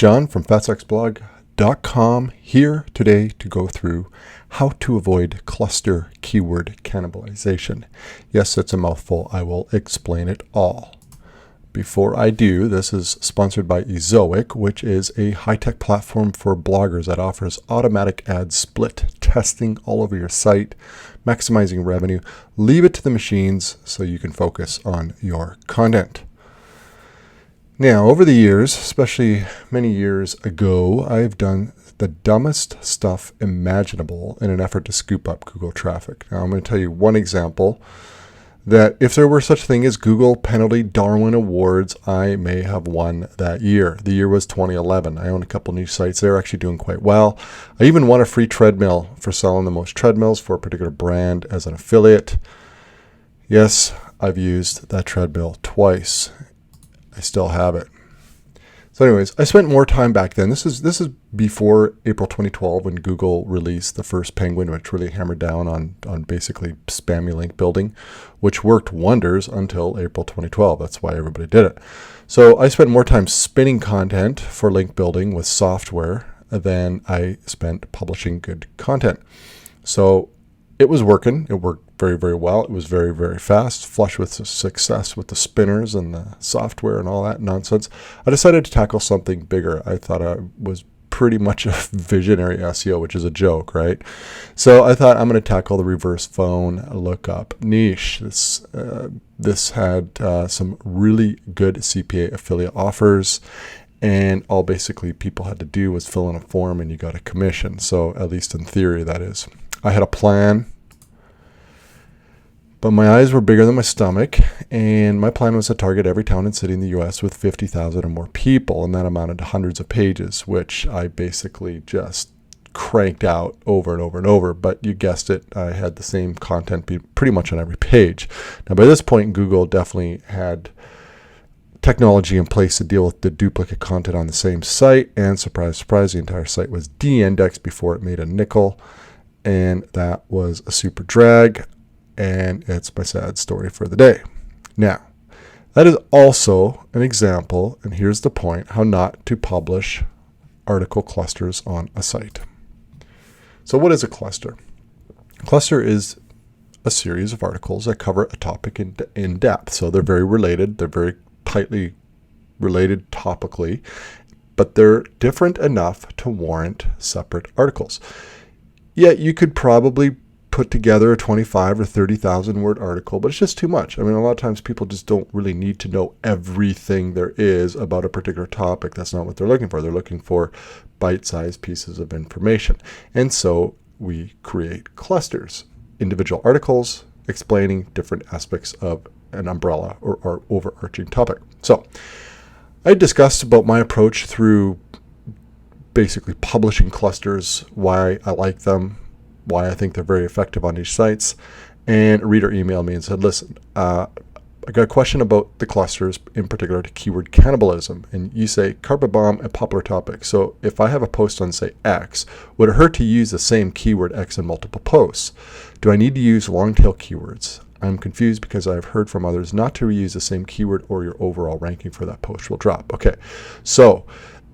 John from fatsexblog.com here today to go through how to avoid cluster keyword cannibalization. Yes, it's a mouthful. I will explain it all. Before I do, this is sponsored by zoic, which is a high-tech platform for bloggers that offers automatic ad split testing all over your site, maximizing revenue. Leave it to the machines so you can focus on your content. Now, over the years, especially many years ago, I've done the dumbest stuff imaginable in an effort to scoop up Google traffic. Now, I'm going to tell you one example that if there were such a thing as Google penalty Darwin Awards, I may have won that year. The year was 2011. I own a couple niche sites. They're actually doing quite well. I even won a free treadmill for selling the most treadmills for a particular brand as an affiliate. Yes, I've used that treadmill twice. I still have it. So anyways, I spent more time back then. This is before April 2012 when Google released the first Penguin, which really hammered down on basically spammy link building, which worked wonders until April 2012. That's why everybody did it. So I spent more time spinning content for link building with software than I spent publishing good content. So it was working. It worked very, very well. It was very, very fast, flush with success with the spinners and the software and all that nonsense. I decided to tackle something bigger. I thought I was pretty much a visionary SEO, which is a joke, right? So I thought I'm going to tackle the reverse phone lookup niche. This had some really good CPA affiliate offers, and all basically people had to do was fill in a form and you got a commission. So at least in theory, that is. I had a plan, but my eyes were bigger than my stomach, and my plan was to target every town and city in the U.S. with 50,000 or more people, and that amounted to hundreds of pages, which I basically just cranked out over and over and over. But you guessed it, I had the same content be pretty much on every page. Now, by this point, Google definitely had technology in place to deal with the duplicate content on the same site, and surprise, surprise, the entire site was deindexed before it made a nickel, and that was a super drag. And it's my sad story for the day. Now, that is also an example, and here's the point, how not to publish article clusters on a site. So what is a cluster? A cluster is a series of articles that cover a topic in depth. So they're very related. They're very tightly related topically, but they're different enough to warrant separate articles. Yet you could probably put together a 25 or 30,000 word article, but it's just too much. I mean, a lot of times people just don't really need to know everything there is about a particular topic. That's not what they're looking for. They're looking for bite-sized pieces of information. And so we create clusters, individual articles explaining different aspects of an umbrella or overarching topic. So I discussed about my approach through basically publishing clusters, why I like them, why I think they're very effective on niche sites. And a reader emailed me and said, listen, I got a question about the clusters, in particular to keyword cannibalism. And you say carpet bomb, a popular topic. So if I have a post on, say, X, would it hurt to use the same keyword X in multiple posts? Do I need to use long tail keywords? I'm confused because I've heard from others not to reuse the same keyword or your overall ranking for that post will drop. Okay, so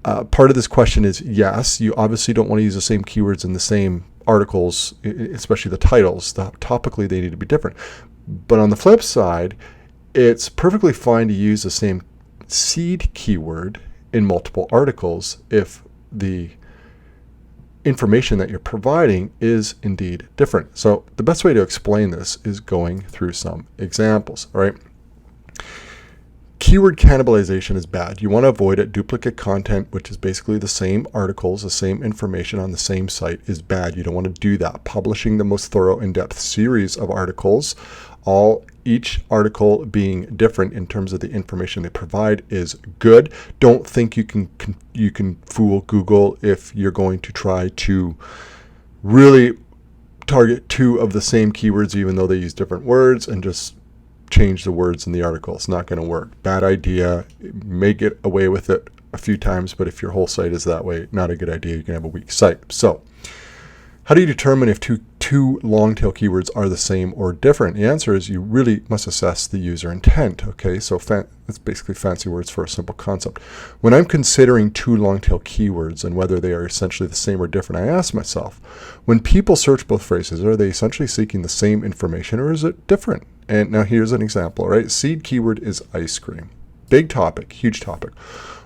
part of this question is yes, you obviously don't want to use the same keywords in the same articles, especially the titles. Topically, they need to be different. But on the flip side, it's perfectly fine to use the same seed keyword in multiple articles if the information that you're providing is indeed different. So the best way to explain this is going through some examples, all right? Keyword cannibalization is bad. You want to avoid it. Duplicate content, which is basically the same articles, the same information on the same site, is bad. You don't want to do that. Publishing the most thorough, in-depth series of articles, each article being different in terms of the information they provide, is good. Don't think you can fool Google if you're going to try to really target two of the same keywords, even though they use different words, and just change the words in the article. It's not going to work. Bad idea. You may get away with it a few times, but if your whole site is that way, not a good idea. You can have a weak site. So how do you determine if two two long tail keywords are the same or different? The answer is you really must assess the user intent. Okay, so it's basically fancy words for a simple concept. When I'm considering two long tail keywords and whether they are essentially the same or different, I ask myself, when people search both phrases, are they essentially seeking the same information or is it different? And now here's an example, right? Seed keyword is ice cream. Big topic, huge topic.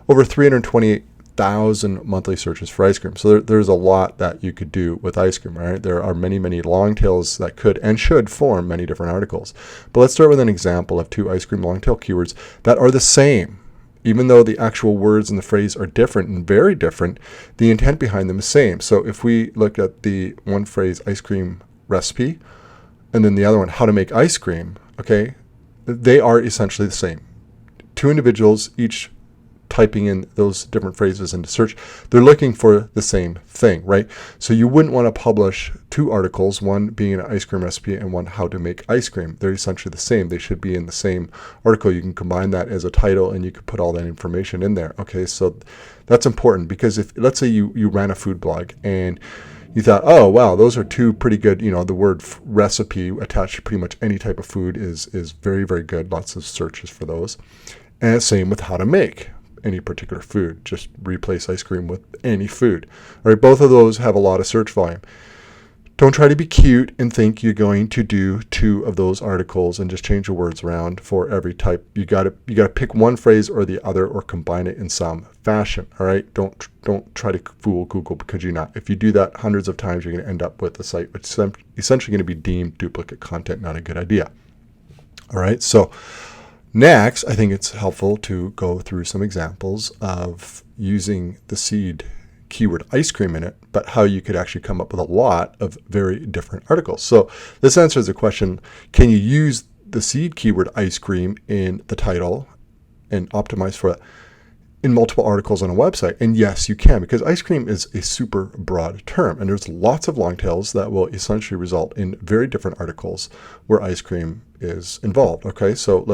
Over 328,000 monthly searches for ice cream. So there's a lot that you could do with ice cream, right? There are many, many long tails that could and should form many different articles. But let's start with an example of two ice cream long tail keywords that are the same. Even though the actual words in the phrase are different and very different, the intent behind them is same. So if we look at the one phrase, ice cream recipe, and then the other one, how to make ice cream, okay, they are essentially the same. Two individuals, each typing in those different phrases into search, they're looking for the same thing, right? So you wouldn't want to publish two articles, one being an ice cream recipe and one how to make ice cream. They're essentially the same. They should be in the same article. You can combine that as a title and you could put all that information in there. Okay, so that's important because if, let's say you ran a food blog and you thought, oh, wow, those are two pretty good, the word recipe attached to pretty much any type of food is very, very good. Lots of searches for those. And same with how to make any particular food. Just replace ice cream with any food. All right, both of those have a lot of search volume. Don't try to be cute and think you're going to do two of those articles and just change the words around for every type. You got to pick one phrase or the other or combine it in some fashion. All right, don't try to fool Google because you're not. If you do that hundreds of times, you're going to end up with a site which is essentially going to be deemed duplicate content. Not a good idea. All right, so next, I think it's helpful to go through some examples of using the seed keyword ice cream in it, but how you could actually come up with a lot of very different articles. So this answers the question, can you use the seed keyword ice cream in the title and optimize for it in multiple articles on a website? And yes, you can, because ice cream is a super broad term and there's lots of long tails that will essentially result in very different articles where ice cream is involved. Okay, so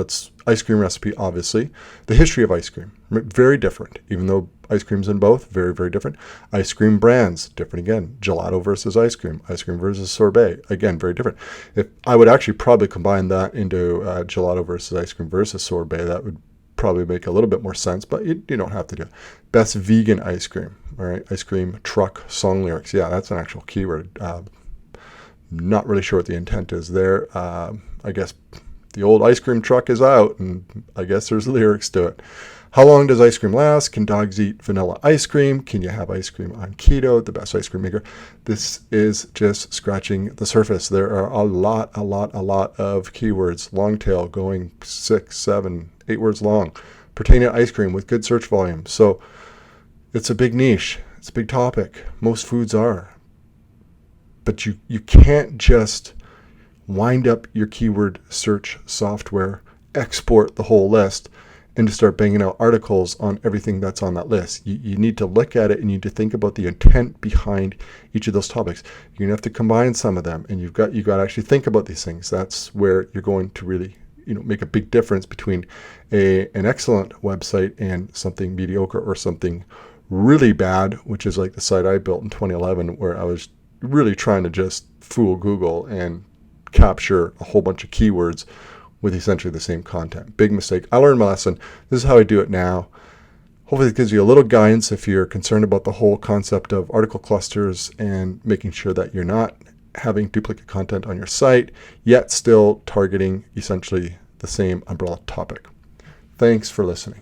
ice cream recipe, obviously. The history of ice cream, very different, even though ice cream's in both, very, very different. Ice cream brands, different again. Gelato versus ice cream versus sorbet, again, very different. If I would actually probably combine that into gelato versus ice cream versus sorbet, that would probably make a little bit more sense, but you don't have to do it. Best vegan ice cream, all right? Ice cream truck song lyrics. Yeah, that's an actual keyword. Not really sure what the intent is there. I guess the old ice cream truck is out, and I guess there's lyrics to it. How long does ice cream last? Can dogs eat vanilla ice cream? Can you have ice cream on keto? The best ice cream maker. This is just scratching the surface. There are a lot of keywords, long tail, going 6, 7, 8 words long, pertaining to ice cream with good search volume. So it's a big niche. It's a big topic. Most foods are. But you can't just wind up your keyword search software, export the whole list, and to start banging out articles on everything that's on that list. You need to look at it and you need to think about the intent behind each of those topics. You're gonna have to combine some of them, and you've got to actually think about these things. That's where you're going to really make a big difference between an excellent website and something mediocre or something really bad, which is like the site I built in 2011, where I was really trying to just fool Google and capture a whole bunch of keywords with essentially the same content. Big mistake. I learned my lesson. This is how I do it now. Hopefully it gives you a little guidance if you're concerned about the whole concept of article clusters and making sure that you're not having duplicate content on your site, yet still targeting essentially the same umbrella topic. Thanks for listening.